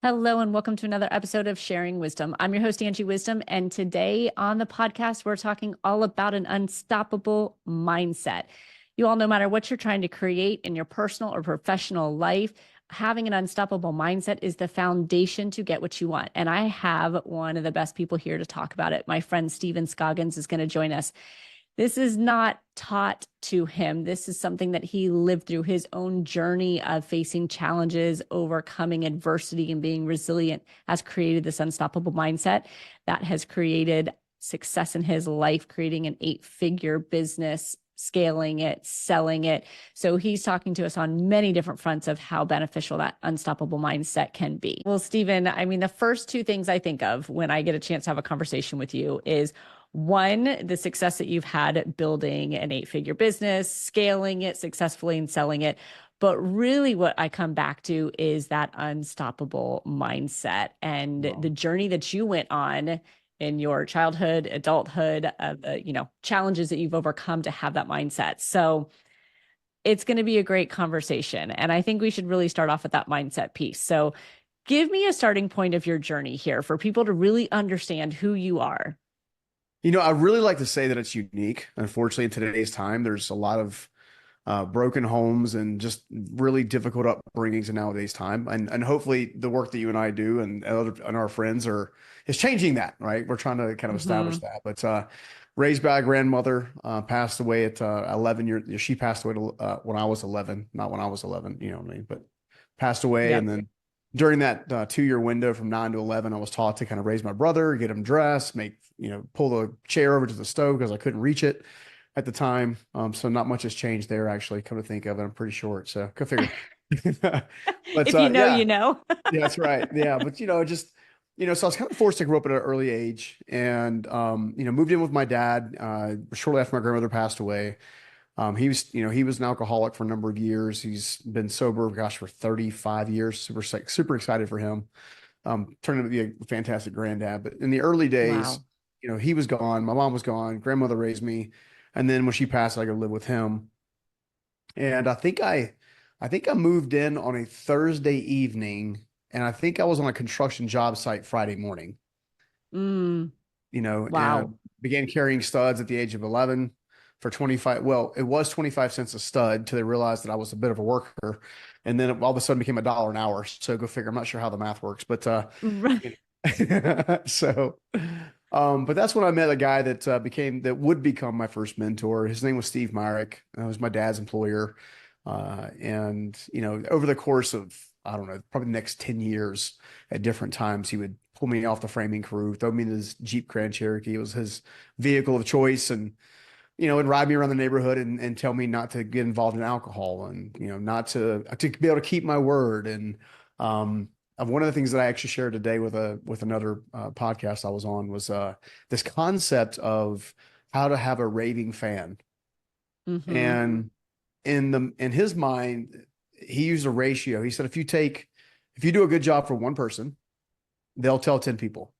Hello, and welcome to another episode of Sharing Wisdom. I'm your host, Angie Wisdom. And today on the podcast, we're talking all about an unstoppable mindset. You all, no matter what you're trying to create in your personal or professional life, having an unstoppable mindset is the foundation to get what you want. And I have one of the best people here to talk about it. My friend, Scoggins, is going to join us. This is not taught to him. This is something that he lived through, his own journey of facing challenges, overcoming adversity, and being resilient has created this unstoppable mindset that has created success in his life, creating an 8-figure business, scaling it, selling it. So he's talking to us on many different fronts of how beneficial that unstoppable mindset can be. Well, Stephen, I mean, the first two things I think of when I get a chance to have a conversation with you is one, the success that you've had building an 8-figure business, scaling it successfully and selling it. But really what I come back to is that unstoppable mindset and the journey that you went on in your childhood, adulthood, challenges that you've overcome to have that mindset. So it's going to be a great conversation. And I think we should really start off with that mindset piece. So give me a starting point of your journey here for people to really understand who you are. I really like to say that it's unique. Unfortunately, in today's time, there's a lot of broken homes and just really difficult upbringings in nowadays time. And hopefully the work that you and I do and our friends is changing that, right? We're trying to kind of establish that. But raised by a grandmother, passed away at 11 years. She passed away when I was 11, not when I was 11, you know what I mean? But passed away. Yep. And then during that 2-year window from 9 to 11, I was taught to kind of raise my brother, get him dressed, pull the chair over to the stove because I couldn't reach it at the time. So not much has changed there, actually, come to think of it. I'm pretty short, so go figure. But If you know, yeah, you know. yeah, that's right. Yeah, but so I was kind of forced to grow up at an early age, and moved in with my dad shortly after my grandmother passed away. He was an alcoholic for a number of years. He's been sober, gosh, for 35 years. Super excited for him. Turned out to be a fantastic granddad. But in the early days, Wow. he was gone. My mom was gone. Grandmother raised me. And then when she passed, I got to live with him. And I think I moved in on a Thursday evening, and I think I was on a construction job site Friday morning, Mm, wow. and began carrying studs at the age of 11 for 25. Well, it was 25 cents a stud till they realized that I was a bit of a worker. And then all of a sudden became $1 an hour. So go figure. I'm not sure how the math works, but Right. so, but that's when I met a guy that would become my first mentor. His name was Steve Myrick. He was my dad's employer. And over the course of, I don't know, probably the next 10 years at different times, he would pull me off the framing crew, throw me in his Jeep Grand Cherokee. It was his vehicle of choice. And, and ride me around the neighborhood and tell me not to get involved in alcohol and, not to be able to keep my word. And, one of the things that I actually shared today with another podcast I was on was this concept of how to have a raving fan. Mm-hmm. And in his mind, he used a ratio. He said, if you do a good job for one person, they'll tell 10 people.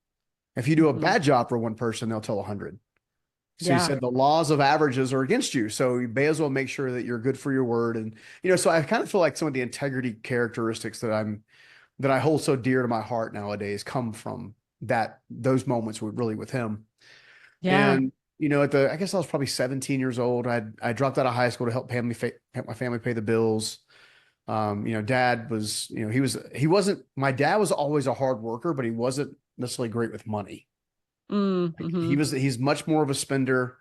If you do a Mm-hmm. bad job for one person, they'll tell 100. So he Yeah. said the laws of averages are against you. So you may as well make sure that you're good for your word. And, so I kind of feel like some of the integrity characteristics that I hold so dear to my heart nowadays come from those moments with him. Yeah. And, I guess I was probably 17 years old. I dropped out of high school to help my family pay the bills. Dad was, my dad was always a hard worker, but he wasn't necessarily great with money. Like, Mm-hmm. he's much more of a spender.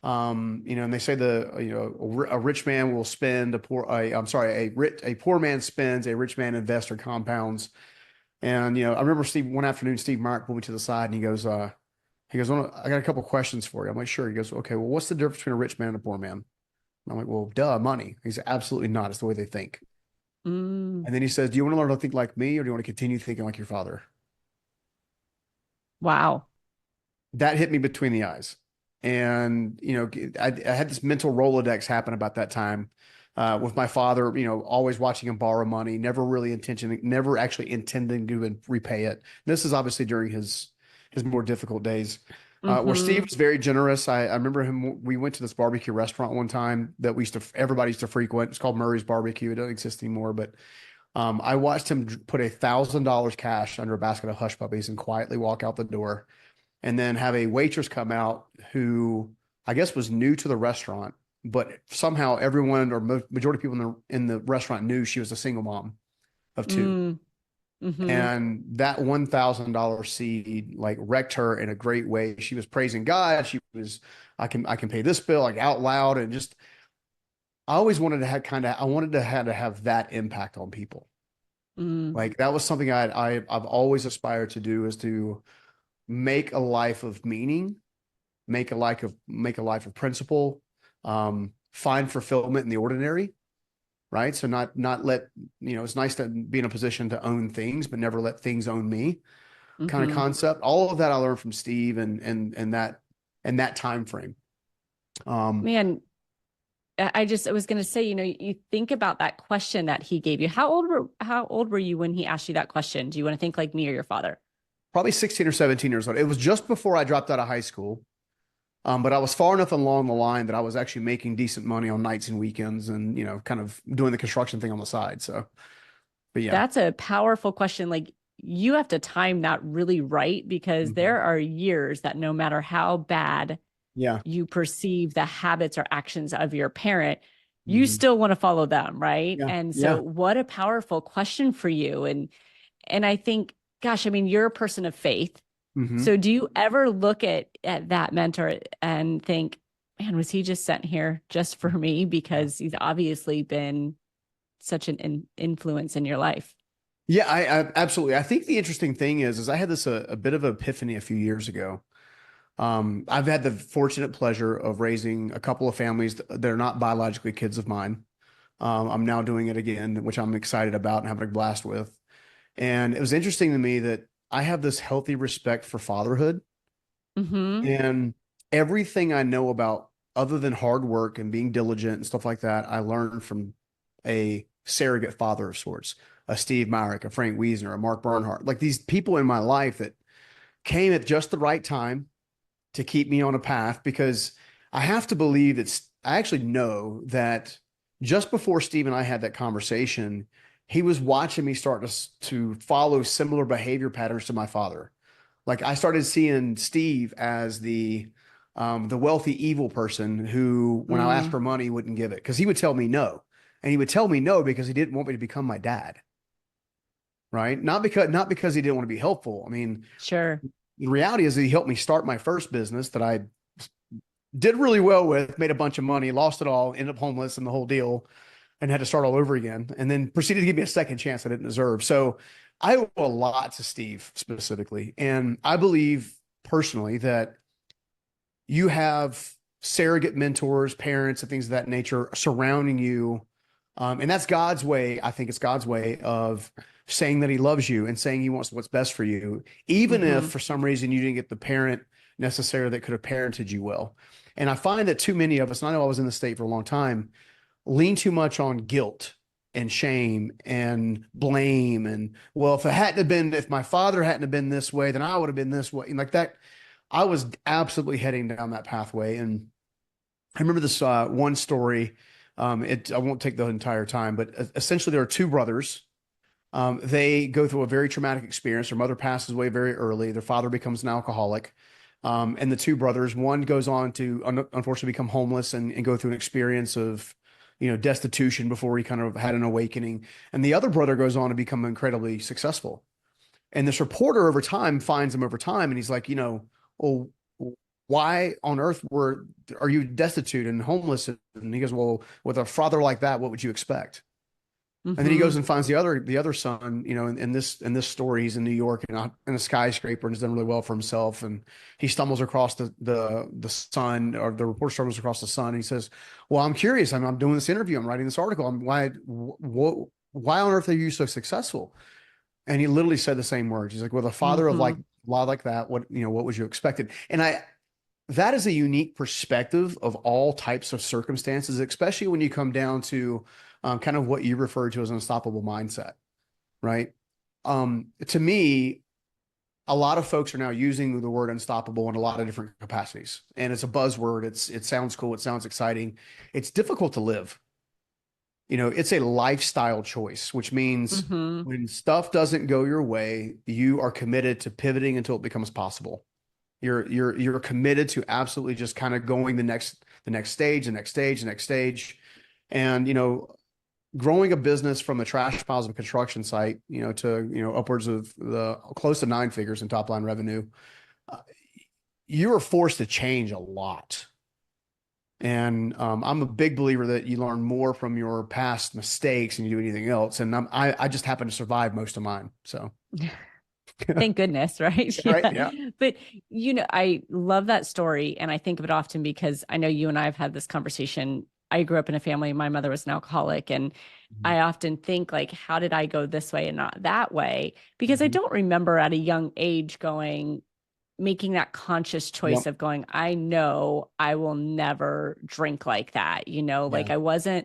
And they say a rich man will spend a poor man spends, a rich man invests or compounds. And, I remember one afternoon, Steve Mark pulled me to the side and he goes, I got a couple questions for you. I'm like, sure. He goes, okay, well, what's the difference between a rich man and a poor man? And I'm like, well, duh, money. He's absolutely not. It's the way they think. Mm. And then he says, do you want to learn to think like me or do you want to continue thinking like your father? Wow. That hit me between the eyes. And, I had this mental Rolodex happen about that time with my father, always watching him borrow money, never actually intending to repay it. This is obviously during his more difficult days. Where Steve Mm-hmm. was very generous. I remember him. We went to this barbecue restaurant one time that everybody used to frequent. It's called Murray's Barbecue. It doesn't exist anymore, but I watched him put $1,000 cash under a basket of hush puppies and quietly walk out the door, and then have a waitress come out who I guess was new to the restaurant, but somehow everyone or majority of people in the restaurant knew she was a single mom of two. Mm, mm-hmm. And that $1,000 seed like wrecked her in a great way. She was praising God. She was, I can pay this bill like out loud. And just, I always wanted to have I wanted to have that impact on people. Mm, Like that was something I've always aspired to do, is to make a life of meaning, make a life of principle, find fulfillment in the ordinary, right? So not let, it's nice to be in a position to own things, but never let things own me, kind of mm-hmm. concept. All of that I learned from Steve and that time frame. Um, Man, I was going to say, you think about that question that he gave you. How old were you when he asked you that question? Do you want to think like me or your father? Probably 16 or 17 years old. It was just before I dropped out of high school. But I was far enough along the line that I was actually making decent money on nights and weekends, and kind of doing the construction thing on the side. So, but yeah. That's a powerful question. Like you have to time that really right because Mhm. there are years that no matter how bad Yeah. you perceive the habits or actions of your parent, you Mhm. still want to follow them, right? Yeah. And so Yeah. what a powerful question for you. And I think, gosh, I mean, you're a person of faith. Hmm. So do you ever look at that mentor and think, man, was he just sent here just for me? Yeah. Because he's obviously been such an influence in your life. Yeah, I absolutely. I think the interesting thing is I had this a bit of an epiphany a few years ago. I've had the fortunate pleasure of raising a couple of families that are not biologically kids of mine. I'm now doing it again, which I'm excited about and having a blast with. And it was interesting to me that I have this healthy respect for fatherhood, Mm-hmm. and everything I know about other than hard work and being diligent and stuff like that, I learned from a surrogate father of sorts, a Steve Myrick, a Frank Wiesner, a Mark Bernhardt, like these people in my life that came at just the right time to keep me on a path. Because I have to believe that I actually know that just before Steve and I had that conversation, he was watching me start to follow similar behavior patterns to my father. Like I started seeing Steve as the wealthy evil person who, when I asked Mm, for money, wouldn't give it because he would tell me no, and he would tell me no because he didn't want me to become my dad, right? Not because he didn't want to be helpful. I mean, sure. the reality is that he helped me start my first business that I did really well with, made a bunch of money, lost it all, ended up homeless and the whole deal, and had to start all over again, and then proceeded to give me a second chance I didn't deserve. So I owe a lot to Steve specifically. And I believe personally that you have surrogate mentors, parents, and things of that nature surrounding you. And that's God's way. I think it's God's way of saying that he loves you and saying he wants what's best for you, even if Mm-hmm. for some reason you didn't get the parent necessarily that could have parented you well. And I find that too many of us, and I know I was in the state for a long time, lean too much on guilt and shame and blame. And well, if my father hadn't have been this way, then I would have been this way. And like that, I was absolutely heading down that pathway. And I remember this one story. I won't take the entire time, but essentially there are two brothers. They go through a very traumatic experience. Their mother passes away very early. Their father becomes an alcoholic. And the two brothers, one goes on to unfortunately become homeless and go through an experience of, destitution before he kind of had an awakening. And the other brother goes on to become incredibly successful. And this reporter over time finds him over time, and he's like, well, why on earth are you destitute and homeless? And he goes, well, with a father like that, what would you expect? And then he Mm-hmm. goes and finds the other son, in this story, he's in New York and in a skyscraper and has done really well for himself. And he stumbles across the son, or the reporter stumbles across the son. And he says, well, I'm curious. I'm doing this interview. I'm writing this article. Why on earth are you so successful? And he literally said the same words. He's like, with a father of Mm-hmm. like law like that, what would you expected? And that is a unique perspective of all types of circumstances, especially when you come down to kind of what you refer to as an unstoppable mindset, right? To me, a lot of folks are now using the word unstoppable in a lot of different capacities, and it's a buzzword. It sounds cool. It sounds exciting. It's difficult to live. it's a lifestyle choice, which means Hmm. when stuff doesn't go your way, you are committed to pivoting until it becomes possible. You're committed to absolutely just kind of going the next stage, the next stage, the next stage. And growing a business from the trash piles of a construction site, to upwards of the close to nine figures in top line revenue, uh, you are forced to change a lot. And I'm a big believer that you learn more from your past mistakes than you do anything else. And I just happen to survive most of mine. So, Thank goodness, right? right? Yeah. Yeah. But, I love that story. And I think of it often because I know you and I have had this conversation. I grew up in a family, my mother was an alcoholic. And I often think, like, how did I go this way and not that way? Because I Mhm. don't remember at a young age making that conscious choice Yep. of going, I know I will never drink like that. Like Yeah.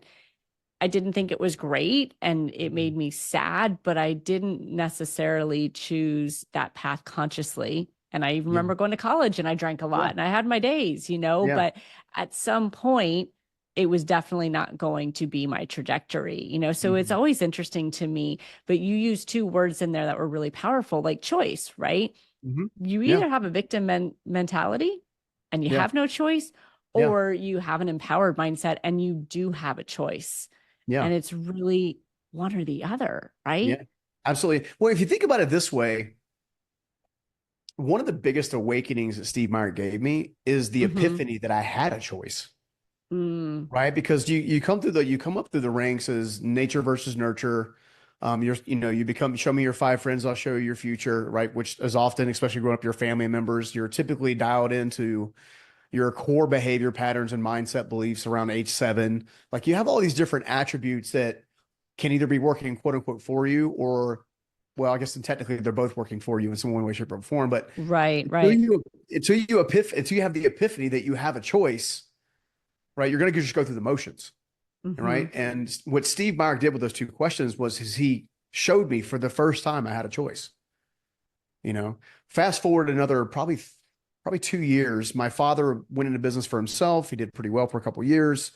I didn't think it was great and it Mhm. made me sad, but I didn't necessarily choose that path consciously. And I even Yeah. remember going to college and I drank a lot Yeah. and I had my days, Yeah. but at some point, it was definitely not going to be my trajectory, So it's Mhm. always interesting to me. But you used two words in there that were really powerful, like choice, right? Mhm. You Yeah. either have a victim mentality and you Yeah. have no choice, Yeah. or you have an empowered mindset and you do have a choice. Yeah. And it's really one or the other, right? Yeah. Absolutely. Well, if you think about it this way, one of the biggest awakenings that Steve Meyer gave me is the Mm-hmm. epiphany that I had a choice, Mm, right? Because you come up through the ranks as nature versus nurture. You become show me your five friends, I'll show you your future, right? Which is often, especially growing up your family members, you're typically dialed into your core behavior patterns and mindset beliefs around age 7. Like you have all these different attributes that can either be working quote unquote for you or, well, I guess technically they're both working for you in some one way, shape, or form. But right, until right. you until you have the epiphany that you have a choice, right? You're going to just go through the motions, Mm-hmm. right? And what Steve Meyer did with those two questions was he showed me for the first time I had a choice. You know, fast forward another probably 2 years. My father went into business for himself. He did pretty well for a couple of years.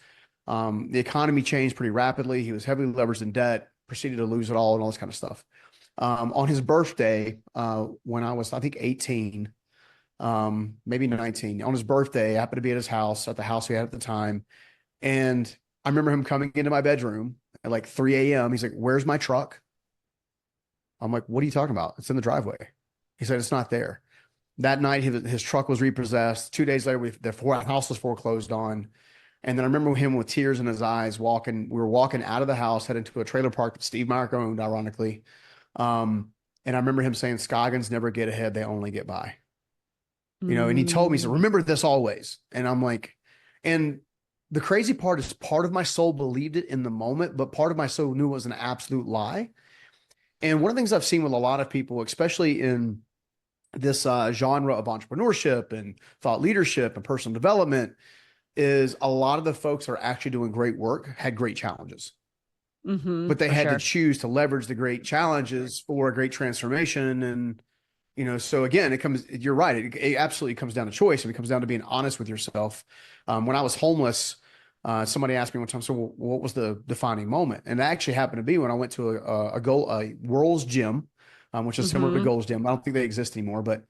The economy changed pretty rapidly. He was heavily leveraged in debt, proceeded to lose it all, and all this kind of stuff. On his birthday, when I was, I think, 18, maybe 19, on his birthday, I happened to be at his house, at the house we had at the time. And I remember him coming into my bedroom at like 3 a.m. He's like, "Where's my truck?" I'm like, "What are you talking about? It's in the driveway." He said, "It's not there." That night, his truck was repossessed. 2 days later, the house was foreclosed on. And then I remember him with tears in his eyes walking. We were walking out of the house, heading to a trailer park that Steve Meyer owned, ironically. And I remember him saying, "Scoggins never get ahead; they only get by." And he told me, "So Mm, remember this always." And I'm like, and the crazy part is, part of my soul believed it in the moment, but part of my soul knew it was an absolute lie. And one of the things I've seen with a lot of people, especially in this genre of entrepreneurship and thought leadership and personal development, is a lot of the folks that are actually doing great work had great challenges, mm-hmm, but they for had to sure. choose to leverage the great challenges for a great transformation. And so again, you're right, it absolutely comes down to choice, and it comes down to being honest with yourself. When I was homeless, somebody asked me one time, "So what was the defining moment?" And it actually happened to be when I went to a World's Gym, which is similar to Mm-hmm. Gold's Gym. I don't think they exist anymore, but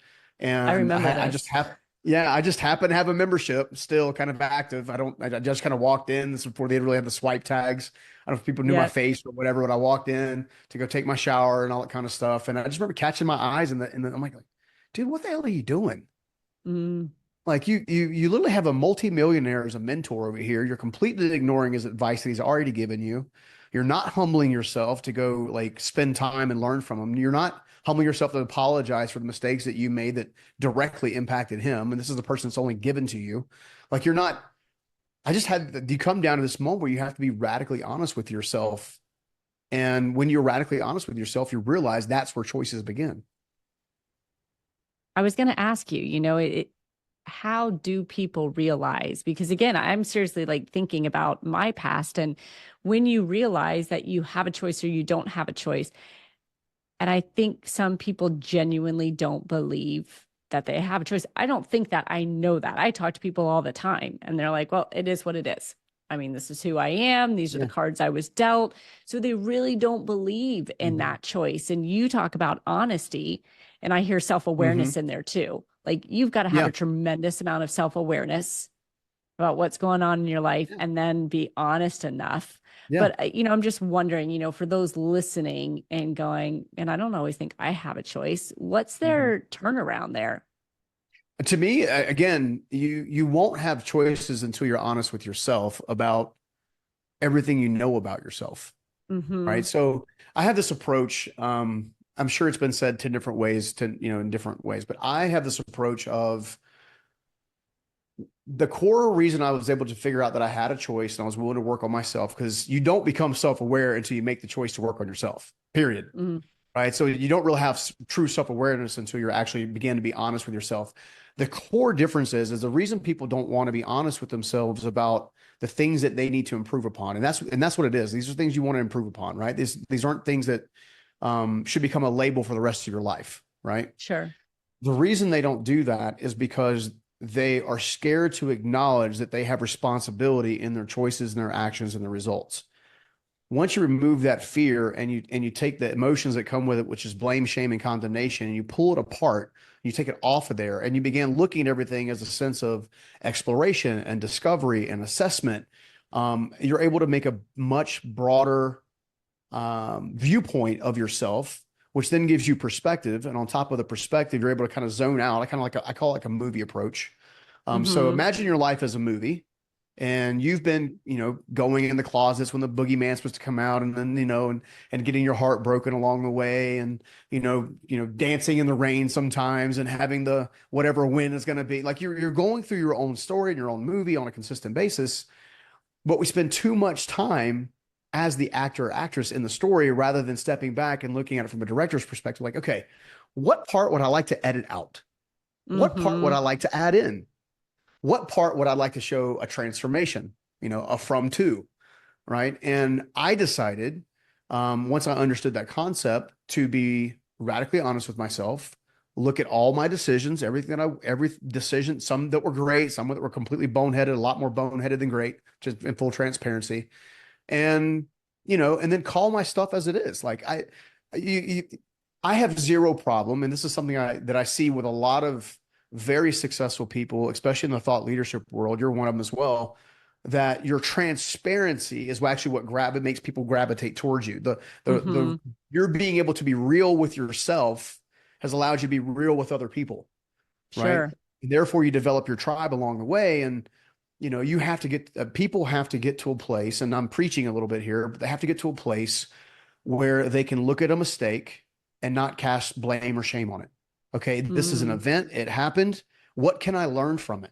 I and remember I just this. have. Yeah, I just happen to have a membership still kind of active. I just kind of walked in. This is before they really had the swipe tags. I don't know if people knew my Yeah. face or whatever, but I walked in to go take my shower and all that kind of stuff. And I just remember catching my eyes and I'm like, dude, what the hell are you doing? Mm, Like you literally have a multimillionaire as a mentor over here. You're completely ignoring his advice that he's already given you. You're not humbling yourself to go like spend time and learn from him. You're not humbling yourself to apologize for the mistakes that you made that directly impacted him. And this is the person that's only given to you. Like you're not, I just had you come down to this moment where you have to be radically honest with yourself. And when you're radically honest with yourself, you realize that's where choices begin. I was going to ask you, how do people realize? Because again, I'm seriously like thinking about my past and when you realize that you have a choice or you don't have a choice. And I think some people genuinely don't believe that they have a choice. I don't think that. I know that. I talk to people all the time and they're like, well, it is what it is. I mean, this is who I am. These are the Yeah. cards I was dealt. So they really don't believe in Hmm. that choice. And you talk about honesty, and I hear Hmm. self-awareness in there too. Like you've got to have Yeah. a tremendous amount of self-awareness about what's going on in your life Yeah. and then be honest enough. Yeah. But, I'm just wondering, for those listening and going, and I don't always think I have a choice, what's Mhm. their turnaround there? To me, again, you won't have choices until you're honest with yourself about everything you know about yourself, Mm-hmm. right? So I have this approach. I'm sure it's been said 10 different ways in different ways, but I have this approach of the core reason I was able to figure out that I had a choice and I was willing to work on myself because you don't become self-aware until you make the choice to work on yourself, period. Mm-hmm. Right. So you don't really have true self-awareness until you're actually begin to be honest with yourself. The core difference is the reason people don't want to be honest with themselves about the things that they need to improve upon. And that's what it is. These are things you want to improve upon, right? These aren't things that should become a label for the rest of your life, right? Sure. The reason they don't do that is because they are scared to acknowledge that they have responsibility in their choices and their actions and their results. Once you remove that fear and you take the emotions that come with it, which is blame, shame, and condemnation, and you pull it apart, you take it off of there, and you begin looking at everything as a sense of exploration and discovery and assessment, you're able to make a much broader viewpoint of yourself, which then gives you perspective. And on top of the perspective, you're able to kind of zone out. I call it like a movie approach. So Mm-hmm. imagine your life as a movie and you've been, going in the closets when the boogeyman's supposed to come out and then, and getting your heart broken along the way and, dancing in the rain sometimes and having the whatever win is going to be like you're going through your own story and your own movie on a consistent basis. But we spend too much time as the actor or actress in the story rather than stepping back and looking at it from a director's perspective. Like, okay, what part would I like to edit out? What part would Mm-hmm. I like to add in? What part would I like to show a transformation, a from to, right? And I decided, once I understood that concept, to be radically honest with myself, look at all my decisions, every decision, some that were great, some that were completely boneheaded, a lot more boneheaded than great, just in full transparency, and and then call my stuff as it is. Like you, you I have zero problem, and this is something that I see with a lot of very successful people, especially in the thought leadership world. You're one of them as well. That your transparency is actually what it makes people gravitate towards you. The Mm-hmm. you're being able to be real with yourself has allowed you to be real with other people, right? Sure. And therefore, you develop your tribe along the way, and you have to get people have to get to a place, and I'm preaching a little bit here, but they have to get to a place where they can look at a mistake and not cast blame or shame on it. Okay, this is an Mm. event, it happened. What can I learn from it?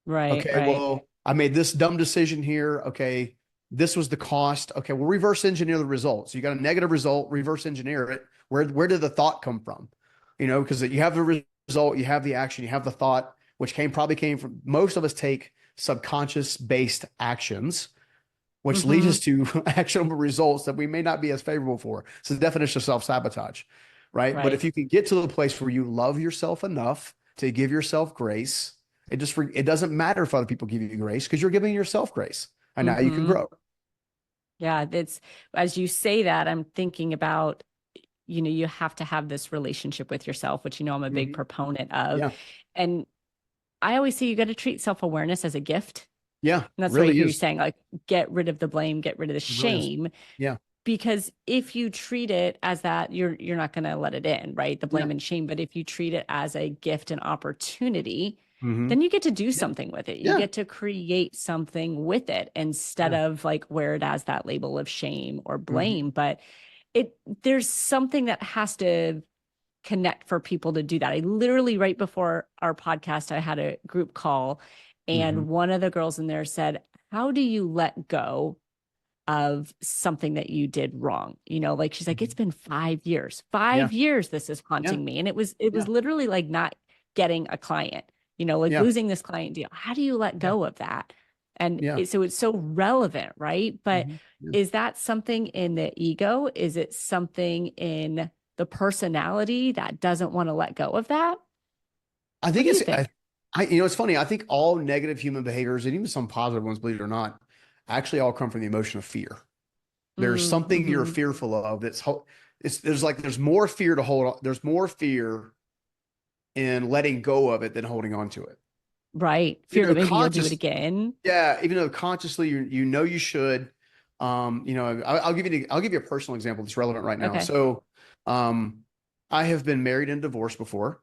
Right, Okay, right. well, I made this dumb decision here. Okay, this was the cost. Okay, well, reverse engineer the results. You got a negative result, reverse engineer it. Where did the thought come from? Because you have the result, you have the action, you have the thought, which probably came from most of us take subconscious based actions, which lead Mm-hmm. us to actionable results that we may not be as favorable for. It's the definition of self-sabotage, right? But if Right. you can get to the place where you love yourself enough to give yourself grace, it doesn't matter if other people give you grace because you're giving yourself grace. And now you can Mm-hmm. grow. Yeah, it's as you say that, I'm thinking about, you have to have this relationship with yourself, which I'm a big Mhm. proponent of. Yeah. And I always say you got to treat self-awareness as a gift. Yeah. And that's what I Really hear you is. saying, like, get rid of the blame, get rid of the It really is. shame. Yeah. Because if you treat it as that, you're not going to let it in, right? The Yeah. blame and shame. But if you treat it as a gift and opportunity, Hmm. then you get to do Yeah. something with it. You Yeah. get to create something with it instead Yeah. of like wear it as that label of shame or Hmm. blame. But there's something that has to connect for people to do that. I literally, right before our podcast, I had a group call, Hmm. and one of the girls in there said, how do you let go of something that you did wrong? Like she's like, it's Hmm. been 5 years, Yeah. 5 years, this is Yeah. haunting me. And it was Yeah. literally like not getting a client, like Yeah. losing this client deal. How do you let Yeah. go of that? And Yeah. so it's so relevant, right? But Hmm. Yeah. is that something in the ego? Is it something in the personality that doesn't want to let go of that? I What think do you it's think? it's funny. I think all negative human behaviors and even some positive ones, believe it or not, actually all come from the emotion of fear. There's something you're Mm-hmm. fearful of there's more fear to hold on. There's more fear in letting go of it than holding on to it. Right. Even Fear that though maybe you'll do it conscious, again. yeah, even though consciously you know you should. I'll give you a personal example that's relevant right now. Okay. So, um, I have been married and divorced before.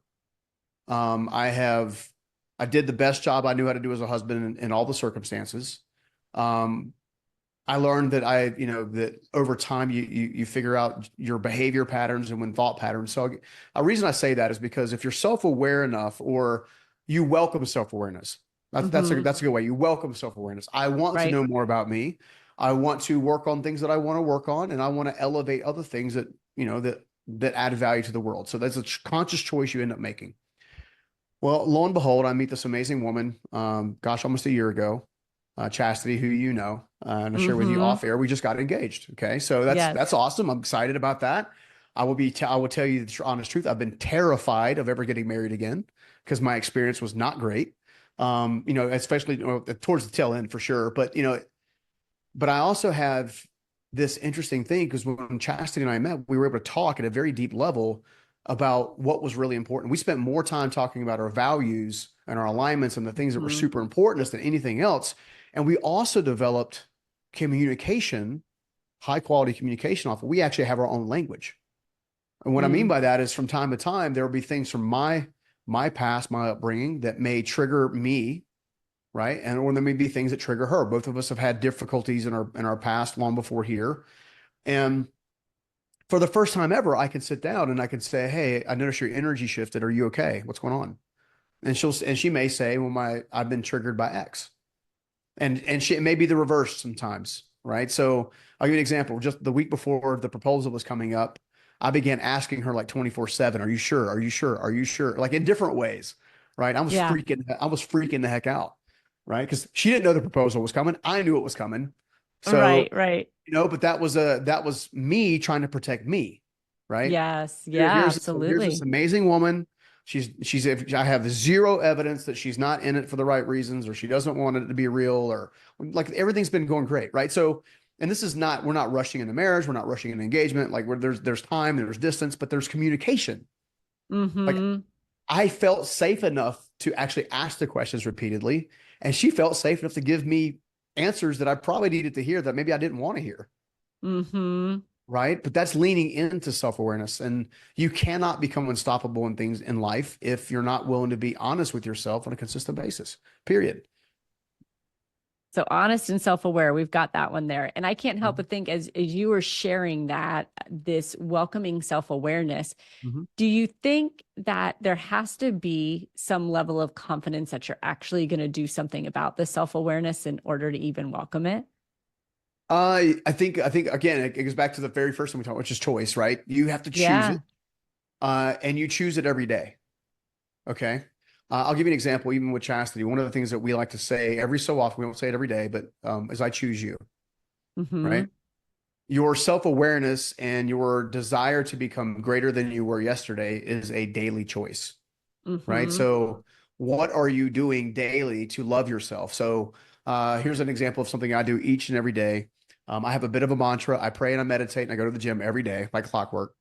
Um, I have I did the best job I knew how to do as a husband in all the circumstances. Um, I learned that that over time you figure out your behavior patterns and when thought patterns. So a reason I say that is because if you're self-aware enough or you welcome self-awareness, Mm-hmm. that's a good way. You welcome self-awareness. I want to Right. know more about me. I want to work on things that I want to work on, and I want to elevate other things that, that add value to the world. So that's a conscious choice you end up making. Well, lo and behold, I meet this amazing woman, gosh, almost a year ago, Chastity, who you know, and I share with you Mm-hmm. off air. We just got engaged. Okay, so that's Yes. awesome. I'm excited about that. I will tell you the honest truth. I've been terrified of ever getting married again because my experience was not great. Especially towards the tail end for sure. But I also have this interesting thing because when Chastity and I met, we were able to talk at a very deep level about what was really important. We spent more time talking about our values and our alignments and the things that were Mm-hmm. super important to us than anything else. And we also developed communication, high quality communication off. We actually have our own language. And what I mean Mm. by that is from time to time, there will be things from my past, my upbringing that may trigger me, right? And or there may be things that trigger her. Both of us have had difficulties in our past long before here. And for the first time ever, I could sit down and I could say, "Hey, I noticed your energy shifted. Are you okay? What's going on?" And she may say, "Well, my I've been triggered by X." And she it may be the reverse sometimes, right? So I'll give you an example. Just the week before the proposal was coming up, I began asking her like 24/7, "Are you sure? Are you sure? Are you sure?" Like in different ways, right? Yeah. I was freaking the heck out, right? Because she didn't know the proposal was coming. I knew it was coming. So, Right. Right. but that was me trying to protect me, right? Yes. Yeah, Here's this absolutely. amazing woman. I have zero evidence that she's not in it for the right reasons or she doesn't want it to be real or like everything's been going great, right? So, and this is not we're not rushing into marriage, we're not rushing into engagement. Like there's time, there's distance, but there's communication. Like Mm-hmm. I felt safe enough to actually ask the questions repeatedly, and she felt safe enough to give me answers that I probably needed to hear that maybe I didn't want to hear. Mm-hmm. Right. But that's leaning into self awareness. And you cannot become unstoppable in things in life if you're not willing to be honest with yourself on a consistent basis, period. So honest and self-aware, we've got that one there. And I can't help Mhm. but think as you were sharing that, this welcoming self-awareness, Mhm. do you think that there has to be some level of confidence that you're actually going to do something about the self-awareness in order to even welcome it? I think again, it goes back to the very first thing we talked, which is choice, right? You have to choose it, Yeah. and you choose it every day. Okay. I'll give you an example, even with chastity. One of the things that we like to say every so often, we don't say it every day, but is I choose you, Mm-hmm. right? Your self awareness and your desire to become greater than you were yesterday is a daily choice, right? Mm-hmm. So, what are you doing daily to love yourself? So, here's an example of something I do each and every day. I have a bit of a mantra. I pray and I meditate and I go to the gym every day, like clockwork.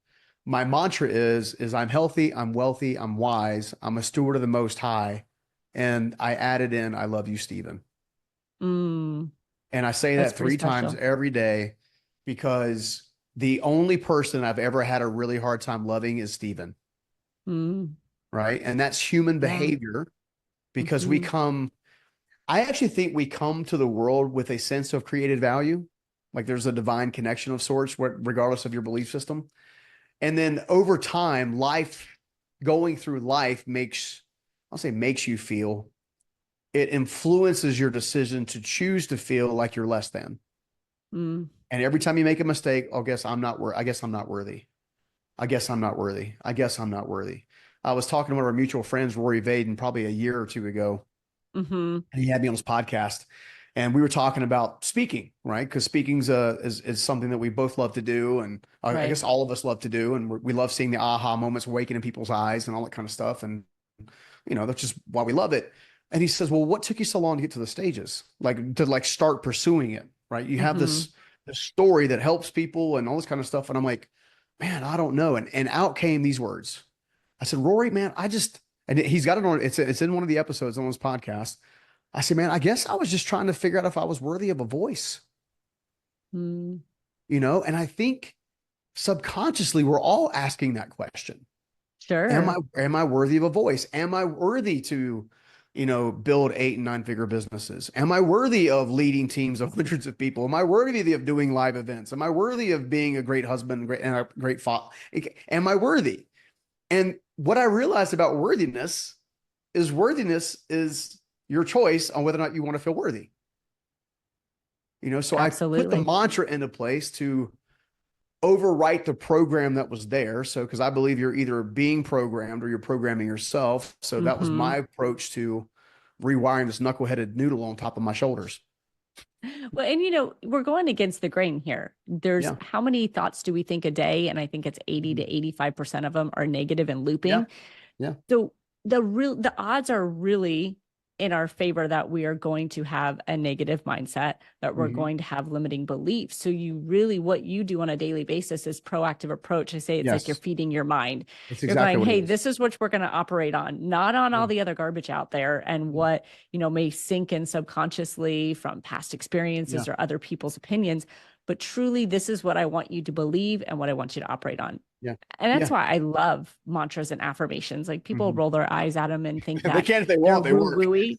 My mantra is I'm healthy, I'm wealthy, I'm wise, I'm a steward of the Most High, and I added in I love you, Stephen. Mm, And I say that's that pretty 3 times special. every day because the only person I've ever had a really hard time loving is Stephen, Mm, right? And that's human yeah. behavior because Mm-hmm. I actually think we come to the world with a sense of created value. Like there's a divine connection of sorts, regardless of your belief system. And then over time, going through life I'll say makes you feel, it influences your decision to choose to feel like you're less than. Mm, And every time you make a mistake, oh, I guess I'm not worthy. I guess I'm not worthy. I guess I'm not worthy. I was talking to one of our mutual friends, Rory Vaden, probably a year or two ago, mm-hmm. and he had me on his podcast, and we were talking about speaking, right? Because speaking's is something that we both love to do, and I Right. guess all of us love to do, and we love seeing the aha moments awaken in people's eyes and all that kind of stuff, and that's just why we love it. And he says, well, what took you so long to get to the stages? Like to like start pursuing it, right? You have Mm-hmm. this story that helps people and all this kind of stuff. And I'm like, man, I don't know. And out came these words. I said, Rory, man, and he's got it on, it's in one of the episodes on his podcast. I said, man, I guess I was just trying to figure out if I was worthy of a voice, Mm, and I think subconsciously we're all asking that question. sure. Am I worthy of a voice? Am I worthy to, build 8 and 9 figure businesses? Am I worthy of leading teams of hundreds of people? Am I worthy of doing live events? Am I worthy of being a great husband and a great father? Am I worthy? And what I realized about worthiness is your choice on whether or not you want to feel worthy. So I put the Absolutely. mantra into place to overwrite the program that was there. So, because I believe you're either being programmed or you're programming yourself. So that was Mm-hmm. my approach to rewiring this knuckleheaded noodle on top of my shoulders. Well, and we're going against the grain here. There's Yeah. how many thoughts do we think a day? And I think it's 80 Mhm. to 85% of them are negative and Yeah. looping. Yeah. So the odds are really in our favor that we are going to have a negative mindset, that we're Hmm. going to have limiting beliefs. So you really, what you do on a daily basis is proactive approach. I say it's like you're Yes. feeding your mind. That's You're exactly going, what it hey, is. this is what we're going to operate on, not on Yeah. all the other garbage out there and Yeah. what, may sink in subconsciously from past Yeah. experiences or other people's opinions. But truly, this is what I want you to believe and what I want you to operate on. Yeah. And that's Yeah. why I love mantras and affirmations. Like people Hmm. roll their eyes at them and think They that can if they they're want, they woo work. wooey.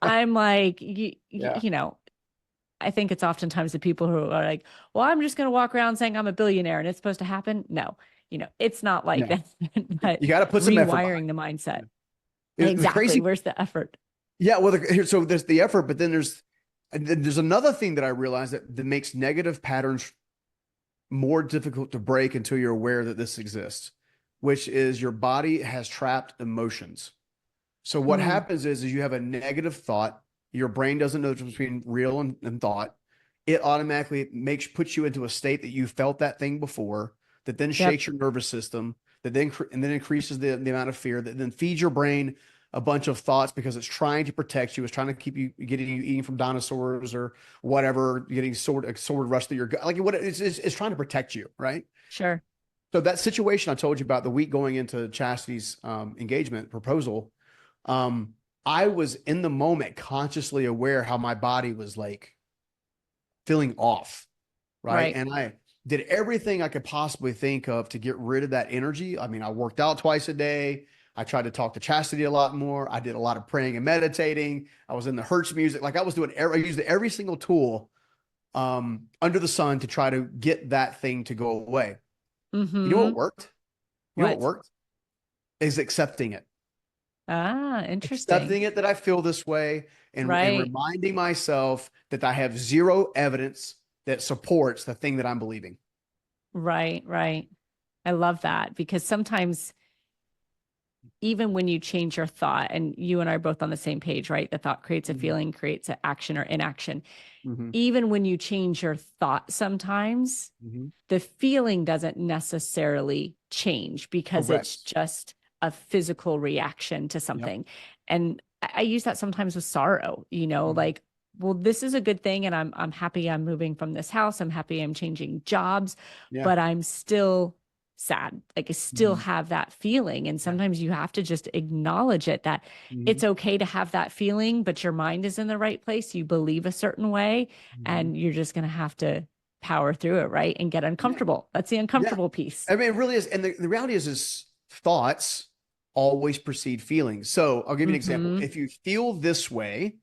I'm like, Yeah. I think it's oftentimes the people who are like, well, I'm just going to walk around saying I'm a billionaire and it's supposed to happen. No, it's not like Yeah. that, but You got to put some effort behind rewiring the mindset. it. The Exactly. crazy, Where's the effort? yeah. Well, so there's the effort, but then there's another thing that I realized that makes negative patterns more difficult to break until you're aware that this exists, which is your body has trapped emotions. So what Mm, happens is you have a negative thought, your brain doesn't know the difference between real and thought. It automatically puts you into a state that you felt that thing before, that then yep. shakes your nervous system, and then increases the amount of fear, that then feeds your brain a bunch of thoughts because it's trying to protect you, it's trying to keep you getting you eating from dinosaurs or whatever, getting sword rush through your gut. Like it's trying to protect you, right? Sure. So that situation I told you about the week going into Chastity's engagement proposal, um, I was in the moment consciously aware how my body was like feeling off, right? Right. And I did everything I could possibly think of to get rid of that energy. I mean, I worked out twice a day. I tried to talk to Chastity a lot more. I did a lot of praying and meditating. I was in the Hertz music. Like I was doing, I used every single tool under the sun to try to get that thing to go away. You know what Mm-hmm. worked? You know what What? worked? Is accepting it. Ah, interesting. Accepting it that I feel this way and Right. reminding myself that I have zero evidence that supports the thing that I'm believing. Right. Right. I love that because sometimes even when you change your thought, and you and I are both on the same page, right? The thought creates a Mhm. feeling, creates an action or inaction. Mhm. Even when you change your thought, sometimes Mhm. the feeling doesn't necessarily change because it's Correct. just a physical reaction to Yep. something. And I use that sometimes with sorrow, Mhm. like, well, this is a good thing. And I'm happy I'm moving from this house. I'm happy I'm changing jobs, Yeah. but I'm still sad. Like I still Mhm. have that feeling. And Yeah. sometimes you have to just acknowledge it that Mhm. it's okay to have that feeling, but your mind is in the right place. You believe a certain way, Mhm. and you're just going to have to power through it, right? And get Yeah. uncomfortable. That's the Yeah. uncomfortable piece. I mean, it really is. And the reality is thoughts always precede feelings. So I'll give you an example. Mm-hmm. If you feel this way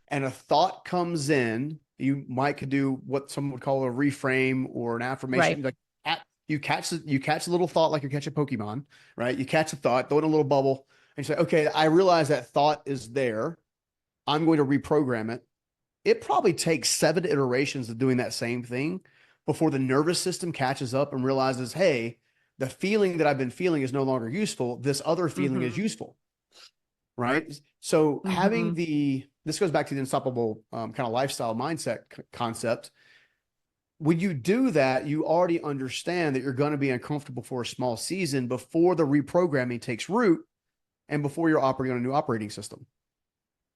and a thought comes in, you might could do what someone would call a reframe or an affirmation. Right. Like you catch a little thought like you catch a Pokemon, right? You catch a thought, throw it in a little bubble, and you say, okay, I realize that thought is there. I'm going to reprogram it. It probably takes 7 iterations of doing that same thing before the nervous system catches up and realizes, hey, the feeling that I've been feeling is no longer useful. This other feeling is Mm-hmm. useful, right? So Mm-hmm. this goes back to the unstoppable kind of lifestyle mindset concept. When you do that, you already understand that you're going to be uncomfortable for a small season before the reprogramming takes root and before you're operating on a new operating system.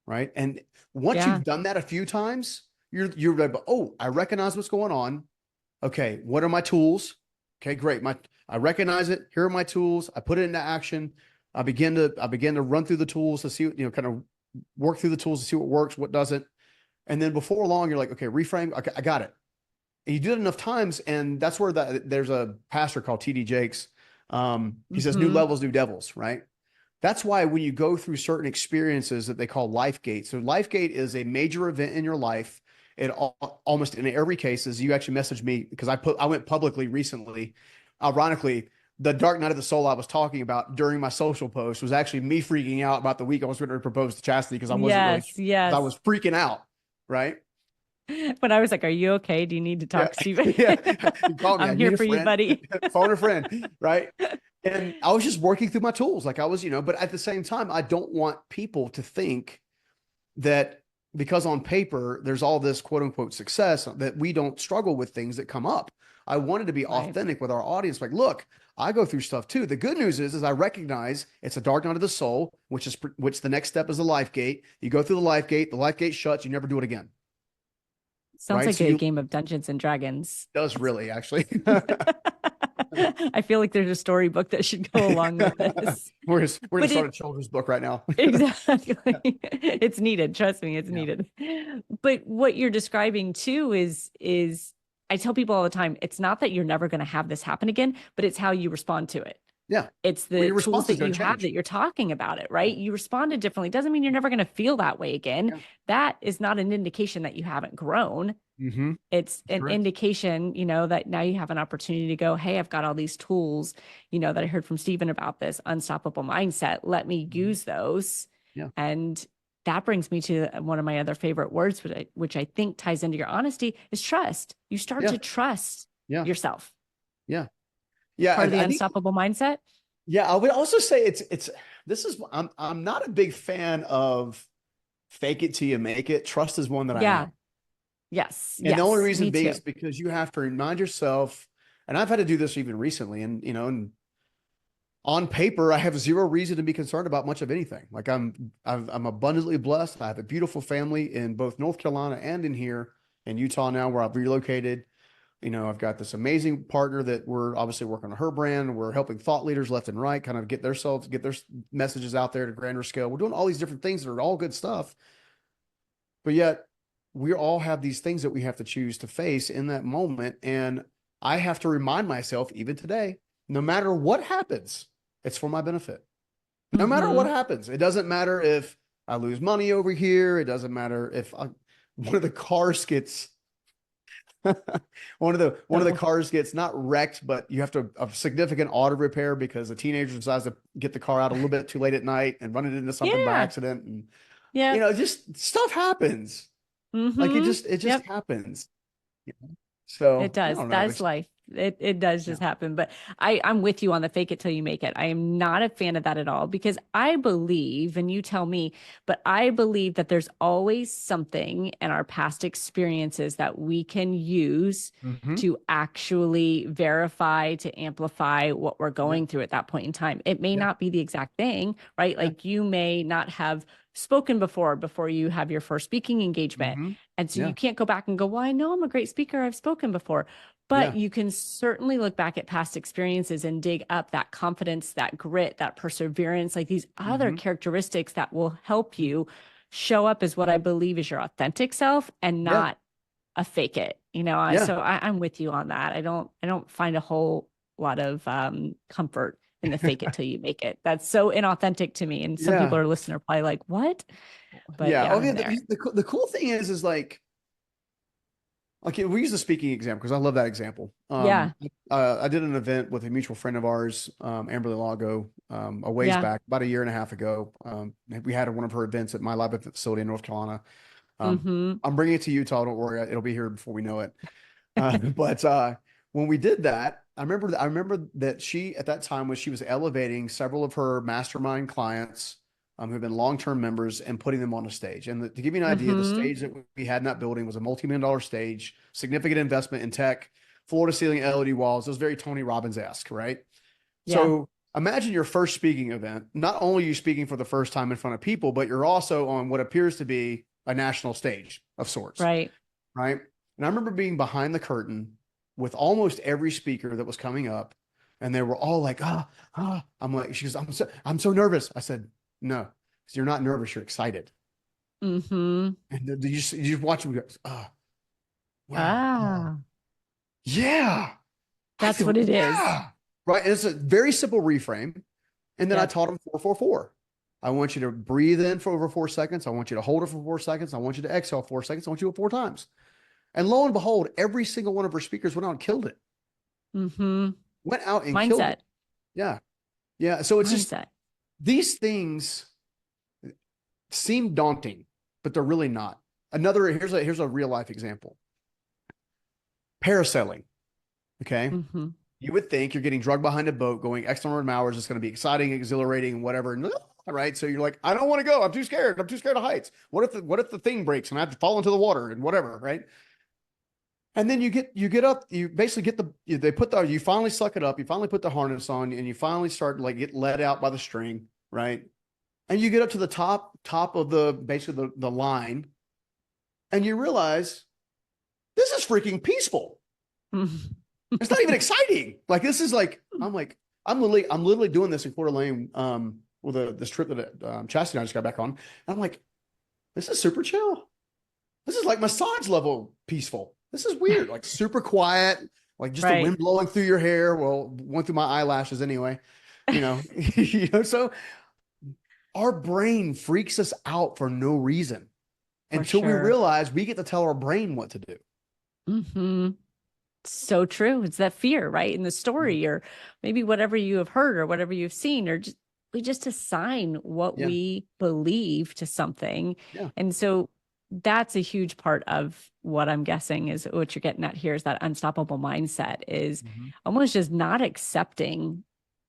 right? And once Yeah. you've done that a few times, you're like, oh, I recognize what's going on. Okay, what are my tools? Okay, great. I recognize it. Here are my tools. I put it into action. I begin to run through the tools to see, kind of work through the tools to see what works, what doesn't. And then before long, you're like, okay, reframe. Okay, I got it. And you do it enough times, and that's where there's a pastor called T.D. Jakes. He says, "New Hmm. levels, new devils." Right? That's why when you go through certain experiences that they call life gates. So life gate is a major event in your life. It almost in every case is you actually messaged me because I went publicly recently. Ironically, the dark night of the soul I was talking about during my social post was actually me freaking out about the week I was going to propose to Chastity because I wasn't really Yes. sure, because I Yes. was freaking out. Right? But I was like, are you okay? Do you need to Yeah. talk, Stephen? Yeah. You called me. I I'm need here a for you, friend. buddy. Phone a friend. Right. And I was just working through my tools. Like I was, but at the same time, I don't want people to think that because on paper there's all this quote unquote success that we don't struggle with things that come up. I wanted to be Right. authentic with our audience. Like, look, I go through stuff too. The good news is I recognize it's a dark night of the soul, which the next step is the life gate. You go through the life gate shuts, you never do it again. Sounds Right. like So a you game of Dungeons and Dragons. does really actually. I feel like there's a storybook that should go along with this. We're gonna But start it a children's book right now. exactly it's needed. Trust me, it's Yeah. needed. But what you're describing too is I tell people all the time, it's not that you're never going to have this happen again, but it's how you respond to it. Yeah. It's Well, the your tools response is that going you to have change. that you're talking about it, Yeah. right? You responded differently. Doesn't mean you're never going to feel that way again. Yeah. That is not an indication that you haven't grown. Mm-hmm. It's That's an correct. indication, that now you have an opportunity to go, hey, I've got all these tools, that I heard from Stephen about this unstoppable mindset. Let me Mhm. use those. Yeah. And that brings me to one of my other favorite words, which I think ties into your honesty, is trust. You start Yeah. to trust Yeah. yourself. Yeah. Yeah. Part of the I think, unstoppable mindset. yeah, I would also say this is, I'm not a big fan of fake it till you make it. Trust is one that I Yeah. am. Yes. And the only Yes. reason Me being too. is because you have to remind yourself, and I've had to do this even recently, and on paper, I have zero reason to be concerned about much of anything. Like I'm abundantly blessed. I have a beautiful family in both North Carolina and in here in Utah now, where I've relocated. I've got this amazing partner that we're obviously working on her brand. We're helping thought leaders left and right kind of get their messages out there to grander scale. We're doing all these different things that are all good stuff, but yet we all have these things that we have to choose to face in that moment. And I have to remind myself, even today, no matter what happens, it's for my benefit. No matter what Mm-hmm. happens, it doesn't matter if I lose money over here. It doesn't matter if one of the cars gets one of the So, cars gets not wrecked, but you have to a significant auto repair because the teenager decides to get the car out a little bit too late at night and run it into something by yeah. accident, and Yep. just stuff happens. Like it Mm-hmm. just it just Yep. happens. You know? It So I does. don't know. That's life. It does Yeah. just happen. But I'm with you on the fake it till you make it. I am not a fan of that at all because I believe, and you tell me, but I believe that there's always something in our past experiences that we can use Mm-hmm. to actually verify, to amplify what we're Yeah. going through at that point in time. It may Yeah. not be the exact thing, right? Yeah. Like you may not have spoken before you have your first speaking engagement. Mm-hmm. And so you Yeah. can't go back and go, well, I know I'm a great speaker. I've spoken before. But Yeah. you can certainly look back at past experiences and dig up that confidence, that grit, that perseverance, like these other Mm-hmm. characteristics that will help you show up as what I believe is your authentic self and Yeah. not a fake it. Yeah. So I'm with you on that. I don't find a whole lot of comfort in the fake it till you make it. That's so inauthentic to me. And some people Yeah. are listening are probably like, what? But Yeah. yeah, Okay. I'm there. The cool thing is like, okay, we use the speaking example because I love that example. Yeah. I did an event with a mutual friend of ours, Amberly Lago, a ways Yeah. back, about a year and a half ago. We had one of her events at my lab facility in North Carolina. Mm-hmm. I'm bringing it to Utah. Don't worry, it'll be here before we know it. But when we did that, I remember that she at that time she was elevating several of her mastermind clients who've been long-term members and putting them on a stage. And to give you an idea, the Mm-hmm. stage that we had in that building was a multi-million-dollar stage, significant investment in tech, floor to ceiling LED walls. It was very Tony Robbins-esque, right? Yeah. So imagine your first speaking event. Not only are you speaking for the first time in front of people, but you're also on what appears to be a national stage of sorts, Right. right? And I remember being behind the curtain with almost every speaker that was coming up, and they were all like, I'm like, she goes, I'm so nervous. I said, no, because you're not nervous, you're excited. Mm-hmm. And you just watch them go, wow, Ah, yeah, I that's feel, what it is. yeah, right. And it's a very simple reframe. And then I Yep. taught them 4-4-4. I want you to breathe in for over 4 seconds. I want you to hold it for 4 seconds. I want you to exhale 4 seconds. I want you to do it 4 times. And lo and behold, every single one of our speakers went out and killed it. Mm-hmm. Went out and killed Mindset. it. Yeah. Yeah. So it's just Mindset. these things seem daunting, but they're really not. Here's a real life example. Parasailing. Okay. Mm-hmm. You would think you're getting drugged behind a boat going X number of hours. It's going to be exciting, exhilarating, whatever. And, right. So you're like, I don't want to go. I'm too scared. I'm too scared of heights. What if the thing breaks and I have to fall into the water and whatever, right? And then you get up, you basically get you finally suck it up, you finally put the harness on, and you finally start like get let out by the string, right? And you get up to the top of basically the line, and you realize this is freaking peaceful. It's not even exciting. Like this is like I'm literally doing this in Coeur d'Alene with this trip that Chastity and I just got back on. And I'm like, this is super chill. This is like massage level peaceful. This is weird, like super quiet, like just the Right. wind blowing through your hair. Well, went through my eyelashes anyway, you know. So our brain freaks us out for no reason For until we sure. realize we get to tell our brain what to do. Mm-hmm. So true. It's that fear, right? In the Yeah, story, or maybe whatever you have heard or whatever you've seen, or just we just assign what yeah, we believe to something. yeah. And so that's a huge part of what I'm guessing is what you're getting at here is that unstoppable mindset is Mhm. almost just not accepting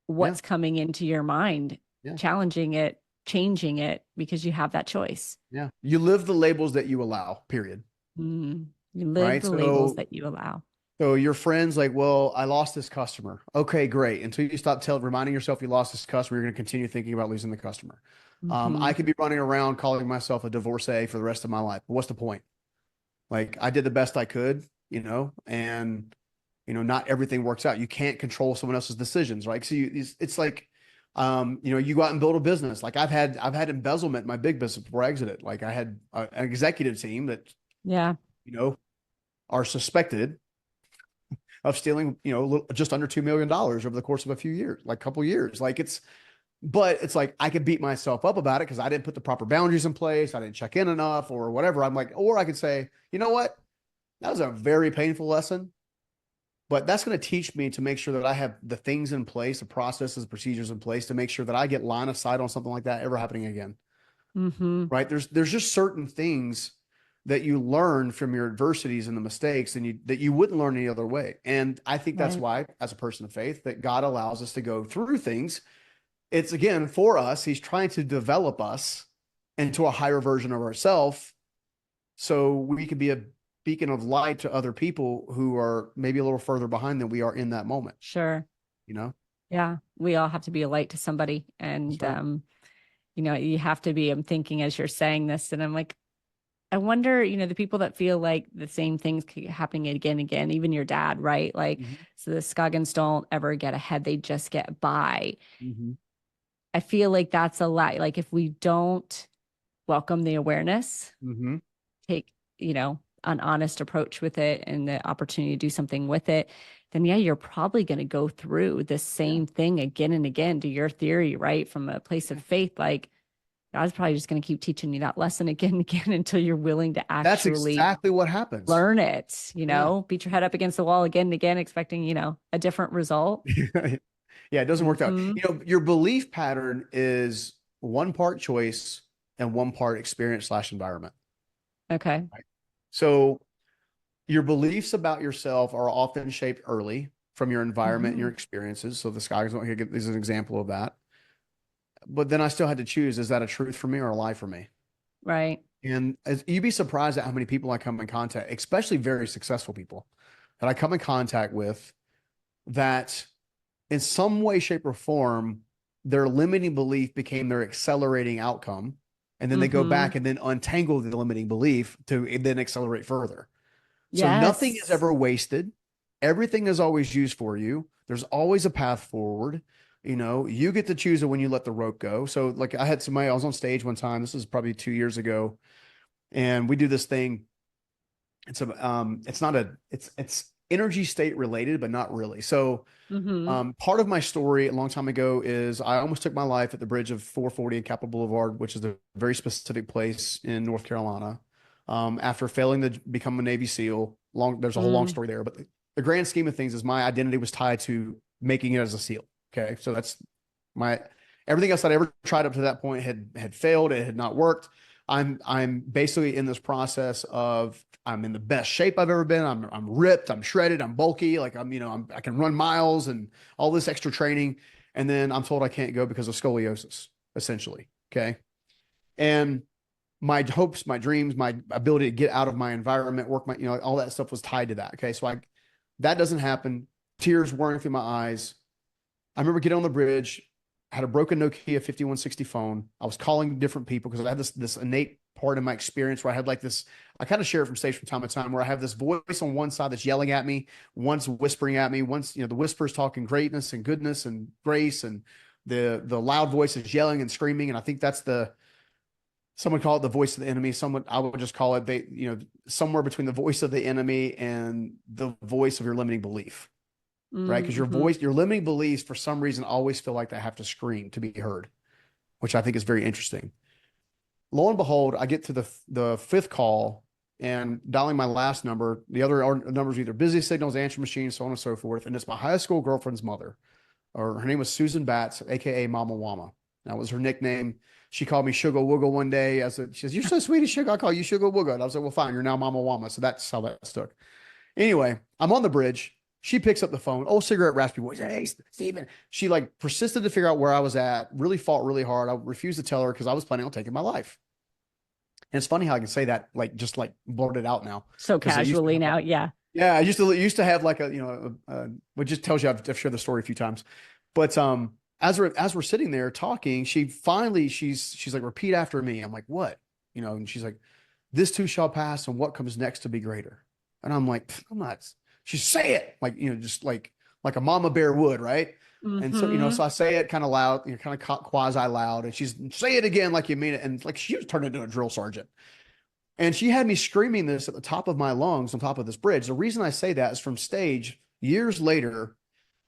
Yeah, what's coming into your mind, yeah, challenging it, changing it because you have that choice. yeah. You live the labels that you allow, period. You live Right. the labels So that you allow. your friend's like, well, I lost this customer. Okay, great. Until you stop reminding yourself you lost this customer, you're going to continue thinking about losing the customer. I Hmm. could be running around calling myself a divorcee for the rest of my life. But what's the point? Like I did the best I could, and not everything works out. You can't control someone else's decisions, right? So it's like, you go out and build a business. Like I've had embezzlement in my big business before I exited. Like I had an executive team that, Yeah, you know, are suspected of stealing, just under $2 million over the course of a few years, like a couple years. But it's like I could beat myself up about it because I didn't put the proper boundaries in place. I didn't check in enough or whatever. I'm like, or I could say, you know what? That was a very painful lesson, but that's going to teach me to make sure that I have the things in place, the processes, procedures in place to make sure that I get line of sight on something like that ever happening again. hmm, Right. There's just certain things that you learn from your adversities and the mistakes that you wouldn't learn any other way. And I think that's right. why, as a person of faith, that God allows us to go through things. It's again for us, he's trying to develop us into a higher version of ourselves so we can be a beacon of light to other people who are maybe a little further behind than we are in that moment, Sure. you know? Yeah. We all have to be a light to somebody. That's And, right. you have to be, I'm thinking as you're saying this, and I'm like, I wonder, the people that feel like the same things keep happening again and again, even your dad, right? Like, Mm-hmm. so the Scoggins don't ever get ahead, they just get by. Mm-hmm. I feel like that's a lot. Like, if we don't welcome the awareness, Mm-hmm. take, an honest approach with it and the opportunity to do something with it, then yeah, you're probably going to go through the Yeah. same thing again and again to your theory, right? From a place of Yeah. faith, like God's probably just going to keep teaching you that lesson again and again until you're willing to That's actually exactly what happens. learn it, Yeah. beat your head up against the wall again and again, expecting, a different result. Yeah, it doesn't work out. Hmm. Your belief pattern is one part choice and one part experience/environment. Okay. Right? So your beliefs about yourself are often shaped early from your environment and Hmm. your experiences. So the sky's not here. This is an example of that. But then I still had to choose: is that a truth for me or a lie for me? Right. And you'd be surprised at how many people I come in contact, especially very successful people that I come in contact with that in some way, shape, or form, their limiting belief became their accelerating outcome. And then they go Mm-hmm. back and then untangle the limiting belief to then accelerate further. So nothing is Yes. ever wasted. Everything is always used for you. There's always a path forward. You get to choose it when you let the rope go. So like I was on stage one time, this is probably 2 years ago, and we do this thing. It's not it's energy state related, but not really. So Mm-hmm. part of my story a long time ago is I almost took my life at the bridge of 440 in Capitol Boulevard, which is a very specific place in North Carolina. After failing to become a Navy SEAL, there's a whole long Mm. story there, but the grand scheme of things is my identity was tied to making it as a SEAL. Okay, so that's my everything else that I ever tried up to that point had failed. It had not worked. I'm basically in this process of I'm in the best shape I've ever been. I'm ripped, I'm shredded, I'm bulky, like I can run miles and all this extra training. And then I'm told I can't go because of scoliosis, essentially. Okay. And my hopes, my dreams, my ability to get out of my environment, work all that stuff was tied to that. Okay. So that doesn't happen. Tears running through my eyes. I remember getting on the bridge, had a broken Nokia 5160 phone. I was calling different people because I had this innate part of my experience where I had like this. I kind of share it from stage from time to time where I have this voice on one side that's yelling at me, one's whispering at me, one's the whisper's talking greatness and goodness and grace, and the loud voice is yelling and screaming. And I think that's someone call it the voice of the enemy. Someone I would just call it somewhere between the voice of the enemy and the voice of your limiting belief, right? Because Mm-hmm. your limiting beliefs, for some reason, always feel like they have to scream to be heard, which I think is very interesting. Lo and behold, I get to the fifth call and dialing my last number. The other numbers are either busy signals, answer machine, so on and so forth. And it's my high school girlfriend's mother, or her name was Susan Batts, aka Mama Wama. That was her nickname. She called me Sugar Wooga one day. She says, "You're so sweet as sugar. I call you Sugar Wooga." And I was like, "Well, fine. You're now Mama Wama." So that's how that stuck. Anyway, I'm on the bridge. She picks up the phone. Oh, cigarette raspy voice. Hey, Steven. She like persisted to figure out where I was at, really fought really hard. I refused to tell her because I was planning on taking my life. And it's funny how I can say that, like, just like blurt it out now. So Because I used to casually have now. Yeah. yeah, I used to have like which just tells you I've shared the story a few times. But as we're sitting there talking, she's like, repeat after me. I'm like, what? And she's like, this too shall pass, and what comes next to be greater. And I'm like, I'm not. She say it like just like a mama bear would, right? And so Mm-hmm. so I say it kind of loud, kind of quasi loud, and she's say it again like you mean it, and like she was turned into a drill sergeant. And she had me screaming this at the top of my lungs on top of this bridge. The reason I say that is from stage years later,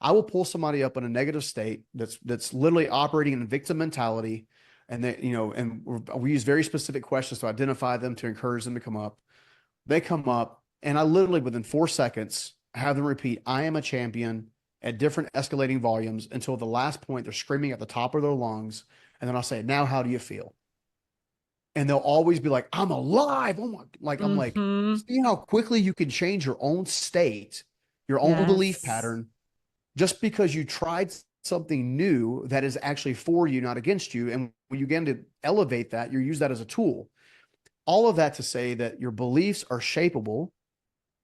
I will pull somebody up in a negative state that's literally operating in victim mentality. And we use very specific questions to identify them, to encourage them to come up. They come up, and I literally within 4 seconds have them repeat, "I am a champion," at different escalating volumes until the last point they're screaming at the top of their lungs. And then I'll say, "Now, how do you feel?" And they'll always be like, "I'm alive." Oh my, like, I'm like, Mm-hmm. see how quickly you can change your own state, your own belief Yes. pattern, just because you tried something new that is actually for you, not against you. And when you begin to elevate that, you use that as a tool. All of that to say that your beliefs are shapeable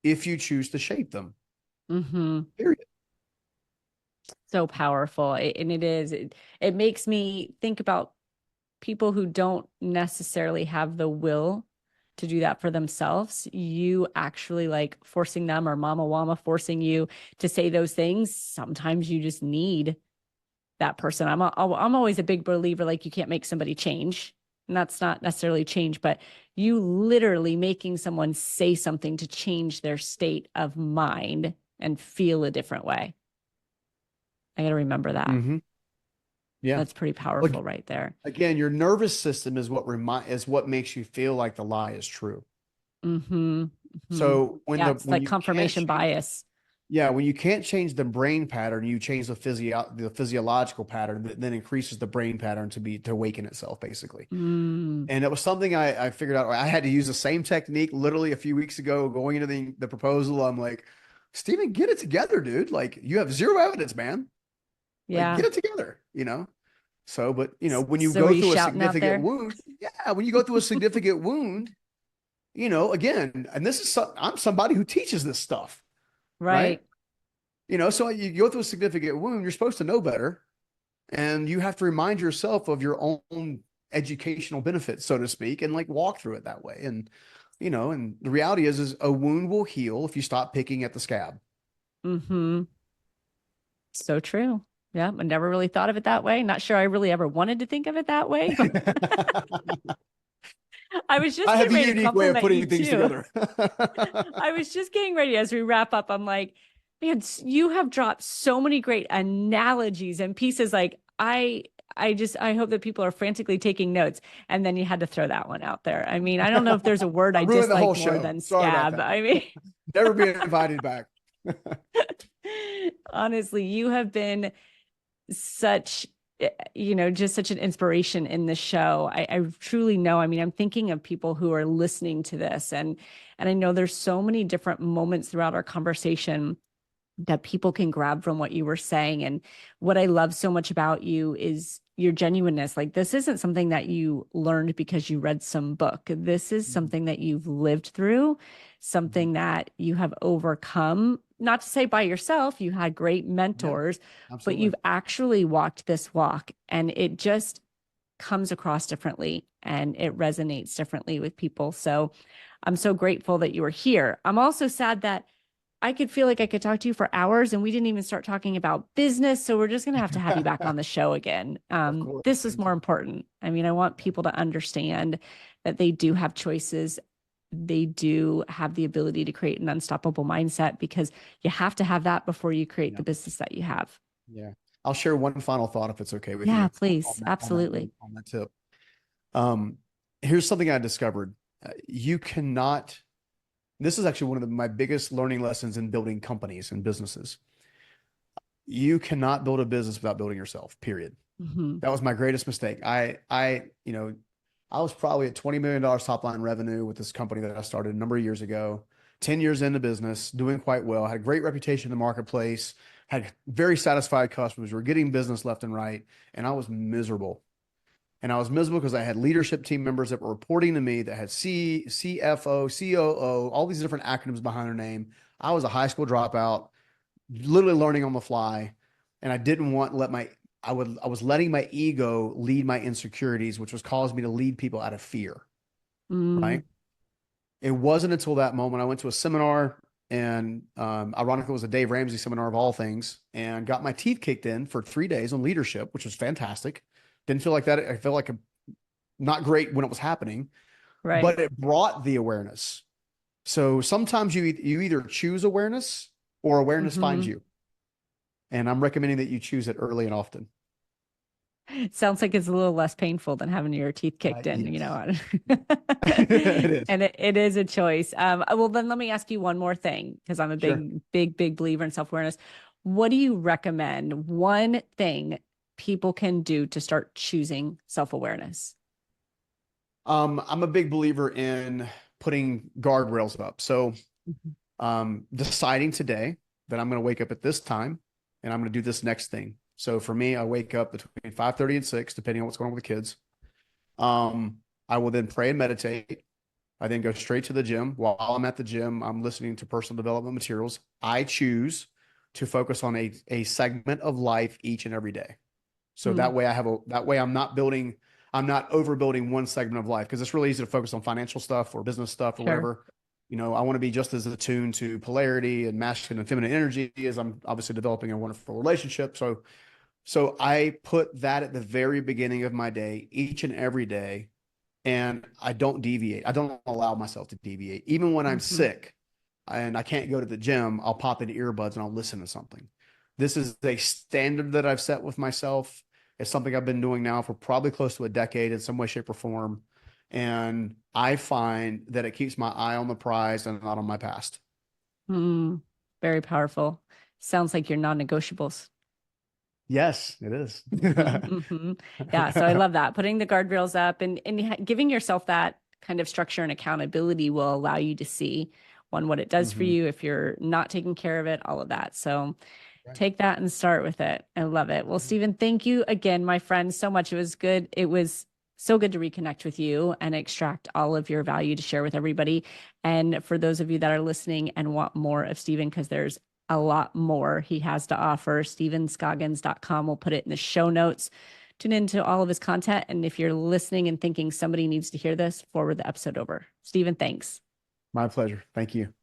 if you choose to shape them. Mm-hmm. Period. So powerful. And it is, it makes me think about people who don't necessarily have the will to do that for themselves. You actually like forcing them, or mama wama forcing you to say those things. Sometimes you just need that person. I'm always a big believer, like, you can't make somebody change. And that's not necessarily change, but you literally making someone say something to change their state of mind and feel a different way. I got to remember that. Mm-hmm. Yeah. That's pretty Look, powerful right there. again, your nervous system is what makes you feel like the lie is true. Mm-hmm. Mm-hmm. So Yeah, it's when like you can't confirmation change bias. Yeah, when you can't change the brain pattern, you change the physiological pattern that then increases the brain pattern to awaken itself, basically. Mm. And it was something I figured out. I had to use the same technique literally a few weeks ago going into the proposal. I'm like, Steven, get it together, dude. Like, you have zero evidence, man. Like, Yeah. get it together. So, but when you So were go you through a shouting out significant there? wound, yeah, when you go through a significant wound, again, and I'm somebody who teaches this stuff, right? Right. So you go through a significant wound, you're supposed to know better. And you have to remind yourself of your own educational benefits, so to speak, and like walk through it that way. And the reality is a wound will heal if you stop picking at the scab. Mm-hmm. So true. Yeah, I never really thought of it that way. Not sure I really ever wanted to think of it that way, but I was just I have getting a ready to unique way of compliment you putting things too. together. I was just getting ready as we wrap up. I'm like, man, you have dropped so many great analogies and pieces. Like I hope that people are frantically taking notes. And then you had to throw that one out there. I mean, I don't know if there's a word I I ruined the dislike whole more show. than Sorry about scab. that. I mean, Never be invited back. honestly, you have been such just such an inspiration in the show. I truly know. I mean, I'm thinking of people who are listening to this, and I know there's so many different moments throughout our conversation that people can grab from what you were saying. And what I love so much about you is your genuineness. Like, this isn't something that you learned because you read some book. This is something that you've lived through, something that you have overcome. Not to say by yourself, you had great Yeah, mentors, but absolutely. you've actually walked this walk, and it just comes across differently and it resonates differently with people. So I'm so grateful that you were here. I'm also sad that I could feel like I could talk to you for hours and we didn't even start talking about business. So we're just going to have you back on the show again. Of course. This is more Anytime. important. I mean, I want people to understand that they do have choices. They do have the ability to create an unstoppable mindset, because you have to have that before you create Yeah. the business that you have. Yeah. I'll share one final thought if it's okay with Yeah, you on please. that on that Absolutely. on that tip. Um, Here's something I discovered. You cannot, this is actually one of my biggest learning lessons in building companies and businesses. You cannot build a business without building yourself, period. Mm-hmm. That was my greatest mistake. I was probably at $20 million top line revenue with this company that I started a number of years ago, 10 years into business, doing quite well, had a great reputation in the marketplace, had very satisfied customers, were getting business left and right. And I was miserable. And I was miserable because I had leadership team members that were reporting to me that had CFO, COO, all these different acronyms behind their name. I was a high school dropout, literally learning on the fly. And I didn't want to let I was letting my ego lead my insecurities, which was causing me to lead people out of fear. Mm, Right. It wasn't until that moment I went to a seminar, and ironically, it was a Dave Ramsey seminar of all things, and got my teeth kicked in for 3 days on leadership, which was fantastic. Didn't feel like that. I felt like not great when it was happening, right. but it brought the awareness. So sometimes you either choose awareness or awareness finds Mm-hmm. you. And I'm recommending that you choose it early and often. Sounds like it's a little less painful than having your teeth kicked in, Yes, it is. and it is a choice. Well, then let me ask you one more thing, because I'm a Sure. big believer in self-awareness. What do you recommend? One thing people can do to start choosing self-awareness? I'm a big believer in putting guardrails up. So, Mhm. deciding today that I'm going to wake up at this time and I'm going to do this next thing. So for me, I wake up between 5:30 and 6, depending on what's going on with the kids. Um, I will then pray and meditate. I then go straight to the gym. While I'm at the gym, I'm listening to personal development materials. I choose to focus on a segment of life each and every day. So Hmm. that way I'm not overbuilding one segment of life, because it's really easy to focus on financial stuff or business stuff or Sure. whatever. I want to be just as attuned to polarity and masculine and feminine energy as I'm obviously developing a wonderful relationship. So I put that at the very beginning of my day, each and every day, and I don't deviate. I don't allow myself to deviate. Even when I'm Hmm. sick and I can't go to the gym, I'll pop in earbuds and I'll listen to something. This is a standard that I've set with myself. It's something I've been doing now for probably close to a decade in some way, shape, or form. And I find that it keeps my eye on the prize and not on my past. Hmm. Very powerful. Sounds like your non-negotiables. Yes, it is. Mm-hmm, mm-hmm. Yeah, so I love that. Putting the guardrails up and giving yourself that kind of structure and accountability will allow you to see one, what it does for Mhm. you if you're not taking care of it, all of that. So Right. take that and start with it. I love it. Well, Stephen, thank you again, my friend, so much. It was good. It was so good to reconnect with you and extract all of your value to share with everybody. And for those of you that are listening and want more of Stephen, because there's a lot more he has to offer. StephensCoggins.com. We'll put it in the show notes. Tune into all of his content. And if you're listening and thinking somebody needs to hear this, forward the episode over. Stephen, thanks. My pleasure. Thank you.